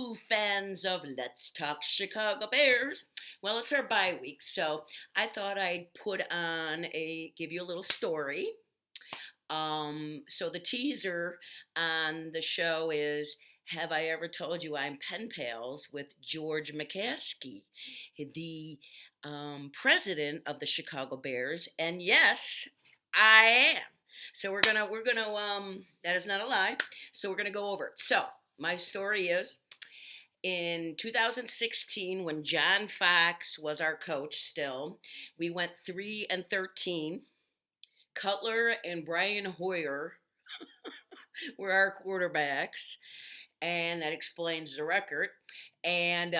Hello, fans of Let's Talk Chicago Bears. Well, it's our bye week, so I thought I'd give you a little story. So the teaser on the show is Have I Ever Told You I'm Pen Pals with George McCaskey, the president of the Chicago Bears? And yes, I am. So that is not a lie. So we're gonna go over it. So my story is in 2016 when John Fox was our coach still, we went 3-13. Cutler and Brian Hoyer were our quarterbacks, and that explains the record. And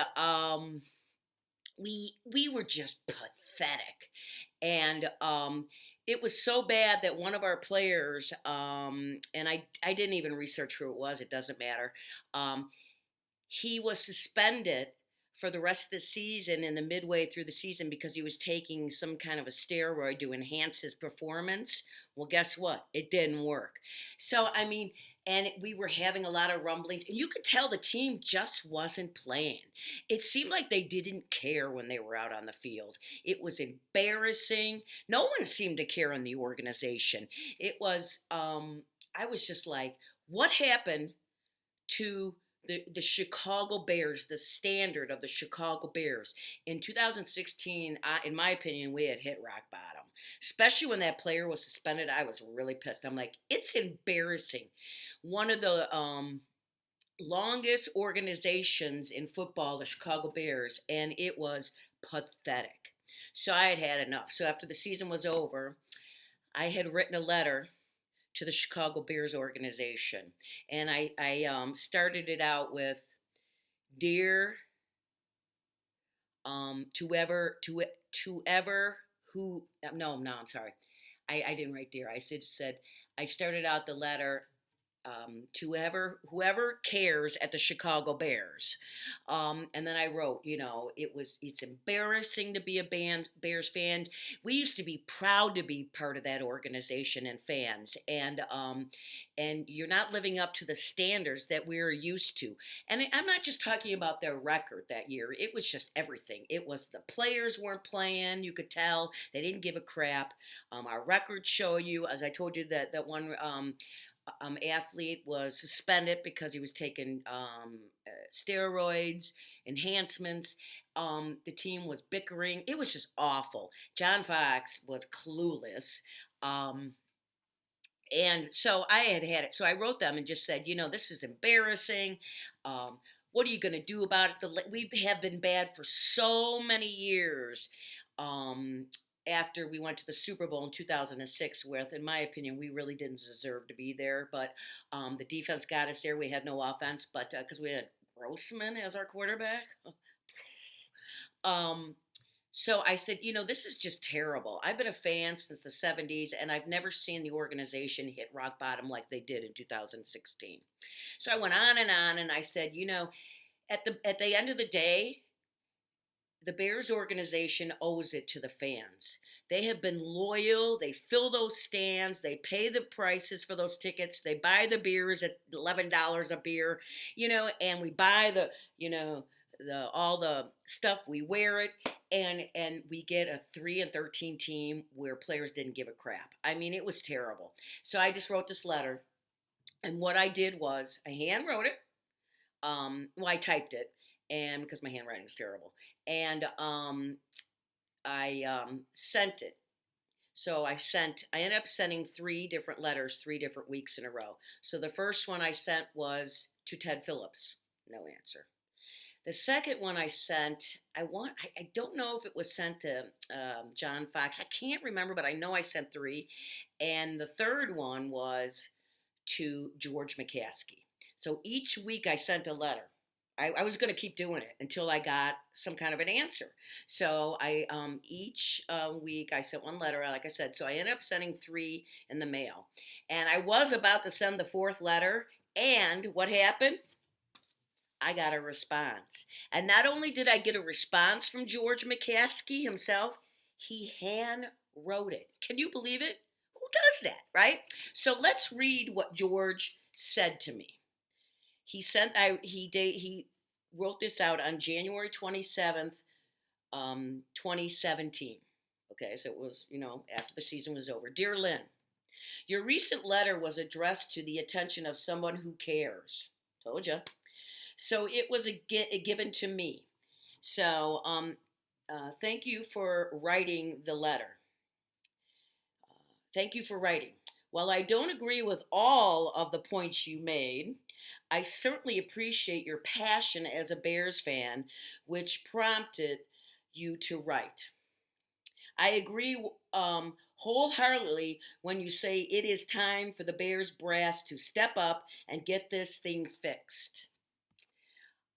we were just pathetic, and it was so bad that one of our players, and I didn't even research who it was. It doesn't matter. He was suspended for the rest of the season in the midway through the season because he was taking some kind of a steroid to enhance his performance. Well, guess what? It didn't work. So, I mean, and we were having a lot of rumblings, and you could tell the team just wasn't playing. It seemed like they didn't care when they were out on the field. It was embarrassing. No one seemed to care in the organization. It was, I was just like, what happened to the Chicago Bears, the standard of the Chicago Bears? In 2016, in my opinion, we had hit rock bottom. Especially when that player was suspended, I was really pissed. I'm like, it's embarrassing. One of the longest organizations in football, the Chicago Bears, and it was pathetic. So I had had enough. So after the season was over, I had written a letter to the Chicago Bears organization. And I started it out with, Dear to ever who, no, I'm sorry. I didn't write dear. I started out the letter to whoever cares at the Chicago Bears. And then I wrote, it's embarrassing to be a Bears fan. We used to be proud to be part of that organization and fans, and you're not living up to the standards that we're used to. And I'm not just talking about their record that year. It was just everything. It was the players weren't playing. You could tell they didn't give a crap. Our records show you, as I told you, that one athlete was suspended because he was taking steroids, enhancements. The team was bickering. It was just awful. John Fox was clueless. And so I had it. So I wrote them and just said, this is embarrassing. What are you going to do about it? We have been bad for so many years. After we went to the Super Bowl in 2006 with, in my opinion, we really didn't deserve to be there. But the defense got us there. We had no offense, but because we had Grossman as our quarterback. So I said, this is just terrible. I've been a fan since the 70s, and I've never seen the organization hit rock bottom like they did in 2016. So I went on, and I said, at the end of the day, the Bears organization owes it to the fans. They have been loyal. They fill those stands. They pay the prices for those tickets. They buy the beers at $11 a beer, and we buy all the stuff. We wear it, and we get a 3-13 team where players didn't give a crap. I mean, it was terrible. So I just wrote this letter, and what I did was I hand wrote it. I typed it, and because my handwriting is terrible, and I sent it. So I ended up sending 3 different letters 3 different weeks in a row. So the first one I sent was to Ted Phillips, no answer. The second one I sent, I don't know if it was sent to John Fox. I can't remember, but I know I sent 3. And the third one was to George McCaskey. So each week I sent a letter. I was going to keep doing it until I got some kind of an answer. So each week I sent one letter, like I said. So I ended up sending 3 in the mail. And I was about to send the 4th letter, and what happened? I got a response. And not only did I get a response from George McCaskey himself, he hand wrote it. Can you believe it? Who does that, right? So let's read what George said to me. He wrote this out on January 27th, 2017. Okay, so it was, after the season was over. Dear Lynn, your recent letter was addressed to the attention of someone who cares. Told you. So it was given to me. So thank you for writing the letter. Thank you for writing. While I don't agree with all of the points you made, I certainly appreciate your passion as a Bears fan, which prompted you to write. I agree wholeheartedly when you say it is time for the Bears brass to step up and get this thing fixed.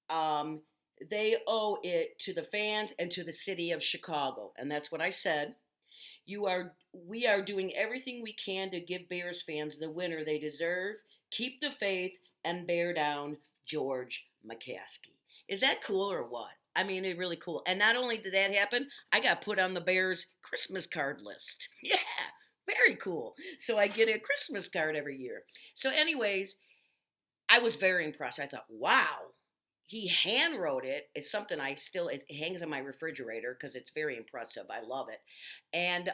Um, they owe it to the fans and to the city of Chicago, and that's what I said. We are doing everything we can to give Bears fans the winner they deserve. Keep the faith and bear down, George McCaskey. Is that cool or what? I mean, it's really cool. And not only did that happen, I got put on the Bears Christmas card list. Yeah, very cool. So I get a Christmas card every year. So, anyways, I was very impressed. I thought, wow, he hand wrote it. It's something it hangs on my refrigerator because it's very impressive. I love it. And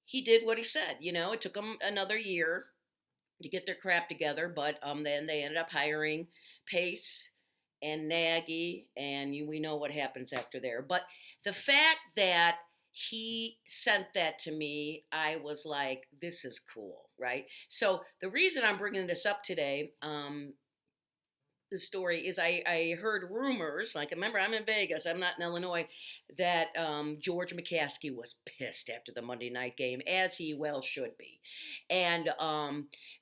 he did what he said. It took him another year to get their crap together, but then they ended up hiring Pace and Nagy, and we know what happens after there. But the fact that he sent that to me, I was like, this is cool, right? So the reason I'm bringing this up today, the story is I heard rumors, like, remember, I'm in Vegas, I'm not in Illinois, that George McCaskey was pissed after the Monday night game, as he well should be. And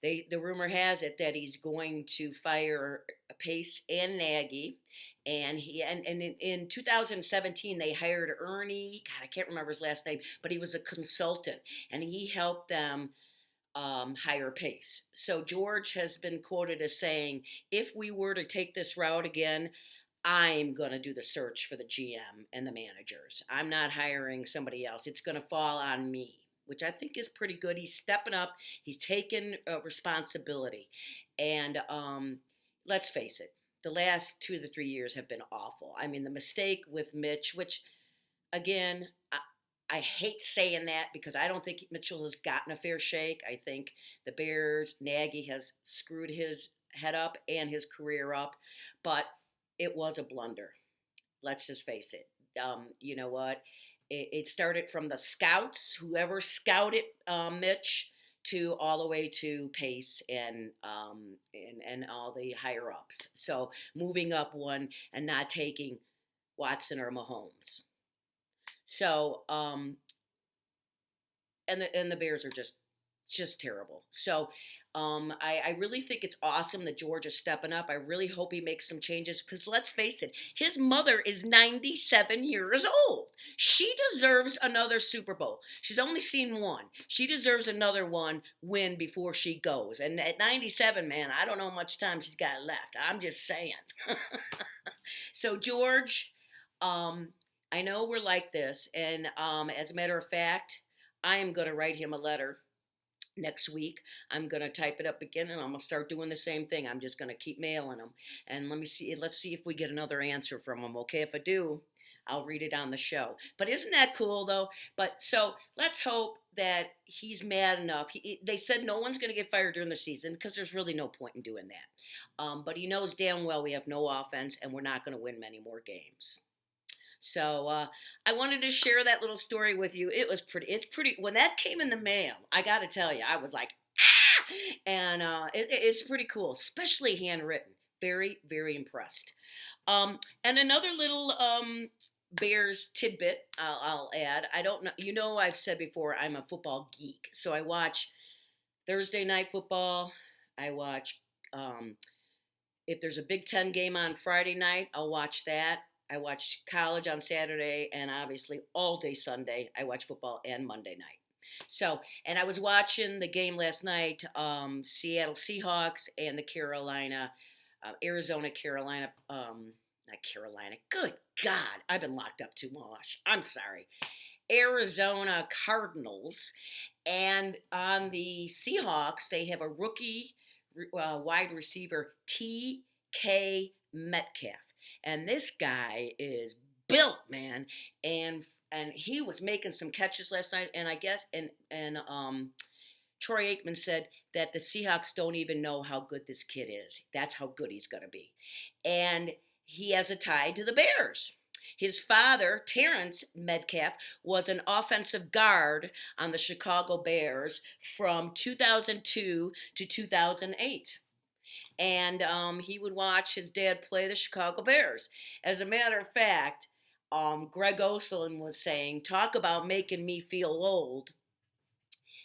the rumor has it that he's going to fire Pace and Nagy. And in 2017 they hired Ernie. God, I can't remember his last name, but he was a consultant, and he helped them higher pace. So George has been quoted as saying, if we were to take this route again, I'm going to do the search for the GM and the managers. I'm not hiring somebody else. It's going to fall on me, which I think is pretty good. He's stepping up. He's taking responsibility. And let's face it, the last 2 to 3 years have been awful. I mean, the mistake with Mitch, which, again, I hate saying that because I don't think Mitchell has gotten a fair shake. I think the Bears, Nagy has screwed his head up and his career up, but it was a blunder. Let's just face it. You know what? It started from the scouts, whoever scouted Mitch, to all the way to Pace and all the higher ups. So moving up one and not taking Watson or Mahomes. So, and the Bears are just terrible. So, I really think it's awesome that George is stepping up. I really hope he makes some changes because let's face it, his mother is 97 years old. She deserves another Super Bowl. She's only seen one. She deserves another win before she goes. And at 97, man, I don't know how much time she's got left. I'm just saying. So, George, I know we're like this, and as a matter of fact, I am going to write him a letter next week. I'm going to type it up again, and I'm going to start doing the same thing. I'm just going to keep mailing them, and let's see if we get another answer from him. Okay, if I do, I'll read it on the show. But isn't that cool, though? But so let's hope that he's mad enough. They said no one's going to get fired during the season because there's really no point in doing that. But he knows damn well we have no offense, and we're not going to win many more games. So I wanted to share that little story with you. It's pretty. When that came in the mail, I got to tell you, I was like, ah! And it's pretty cool, especially handwritten. Very, very impressed. And another little Bears tidbit I'll add. I don't know. I've said before, I'm a football geek. So I watch Thursday night football. I watch, if there's a Big Ten game on Friday night, I'll watch that. I watch college on Saturday, and obviously all day Sunday, I watch football and Monday night. So, and I was watching the game last night, Seattle Seahawks and the Arizona, Carolina, not Carolina, good God, I've been locked up too much. I'm sorry. Arizona Cardinals, and on the Seahawks, they have a rookie wide receiver, T.K. Metcalf. And this guy is built, man. And he was making some catches last night. And I guess and Troy Aikman said that the Seahawks don't even know how good this kid is. That's how good he's going to be. And he has a tie to the Bears. His father, Terrence Metcalf, was an offensive guard on the Chicago Bears from 2002 to 2008. And he would watch his dad play the Chicago Bears. As a matter of fact, Greg Olsen was saying, talk about making me feel old.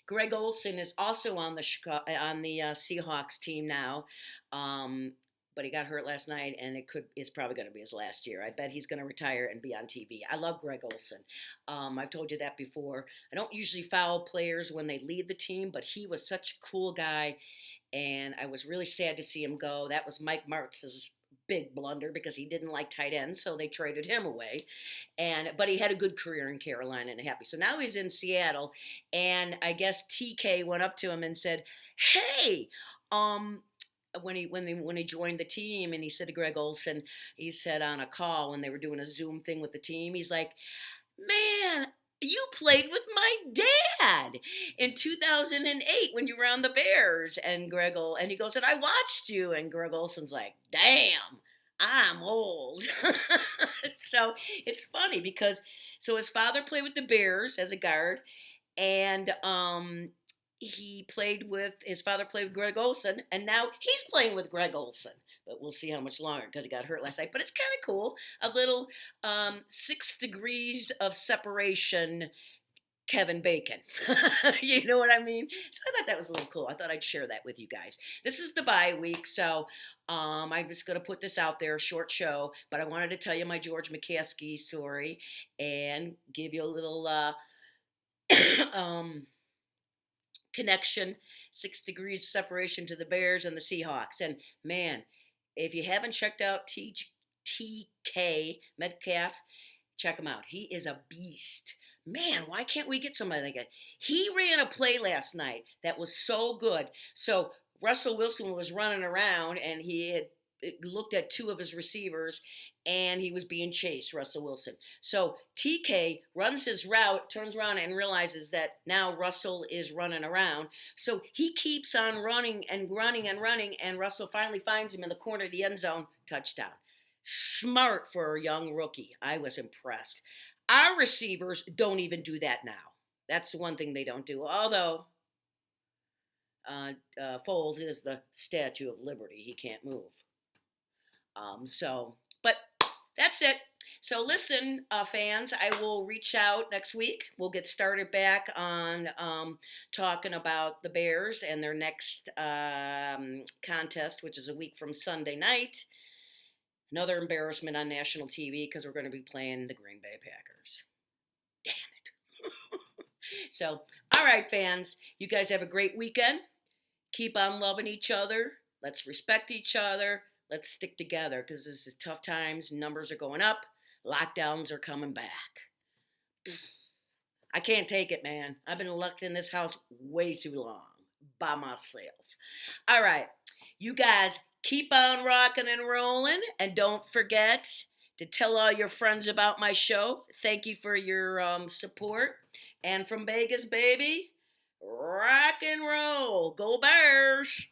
Greg Olsen is also on the Seahawks team now, but he got hurt last night, and it's probably going to be his last year. I bet he's going to retire and be on TV. I love Greg Olsen. I've told you that before. I don't usually foul players when they leave the team, but he was such a cool guy, and I was really sad to see him go. That was Mike Martz's big blunder because he didn't like tight ends, so they traded him away. But he had a good career in Carolina and happy. So now he's in Seattle, and I guess TK went up to him and said, "Hey, when he joined the team," and he said to Greg Olsen, he said on a call when they were doing a Zoom thing with the team, he's like, "Man, you played with my dad in 2008 when you were on the Bears." And he goes, "And I watched you." And Greg Olsen's like, "Damn, I'm old." So it's funny because his father played with the Bears as a guard, and his father played with Greg Olsen, and now he's playing with Greg Olsen. But we'll see how much longer because he got hurt last night. But it's kind of cool. A little 6 degrees of separation, Kevin Bacon. You know what I mean? So I thought that was a little cool. I thought I'd share that with you guys. This is the bye week, so I'm just going to put this out there, a short show. But I wanted to tell you my George McCaskey story and give you a little connection, 6 degrees separation to the Bears and the Seahawks. And man, if you haven't checked out TK Metcalf, check him out. He is a beast. Man, why can't we get somebody like that? He ran a play last night that was so good. So Russell Wilson was running around, and he had looked at 2 of his receivers, and he was being chased, Russell Wilson. So TK runs his route, turns around, and realizes that now Russell is running around. So he keeps on running and running and running, and Russell finally finds him in the corner of the end zone. Touchdown. Smart for a young rookie. I was impressed. Our receivers don't even do that now. That's the one thing they don't do. Although Foles is the Statue of Liberty. He can't move. But that's it. So listen, fans, I will reach out next week. We'll get started back on talking about the Bears and their next contest, which is a week from Sunday night. Another embarrassment on national TV because we're going to be playing the Green Bay Packers. Damn it. So, all right, fans, you guys have a great weekend. Keep on loving each other. Let's respect each other. Let's stick together because this is tough times. Numbers are going up. Lockdowns are coming back. I can't take it, man. I've been locked in this house way too long by myself. All right. You guys keep on rocking and rolling. And don't forget to tell all your friends about my show. Thank you for your support. And from Vegas, baby, rock and roll. Go Bears.